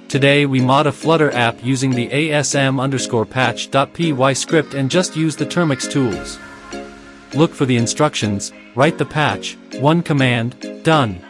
Today we mod a Flutter app using the asm_patch.py script and just use the Termux tools. Look for the instructions, write the patch, 1 command, done.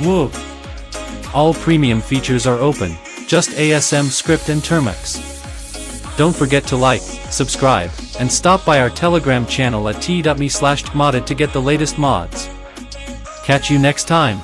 Whoa! All premium features are open, just ASM script and Termux. Don't forget to like, subscribe, and stop by our Telegram channel at t.me/tgmod to get the latest mods. Catch you next time.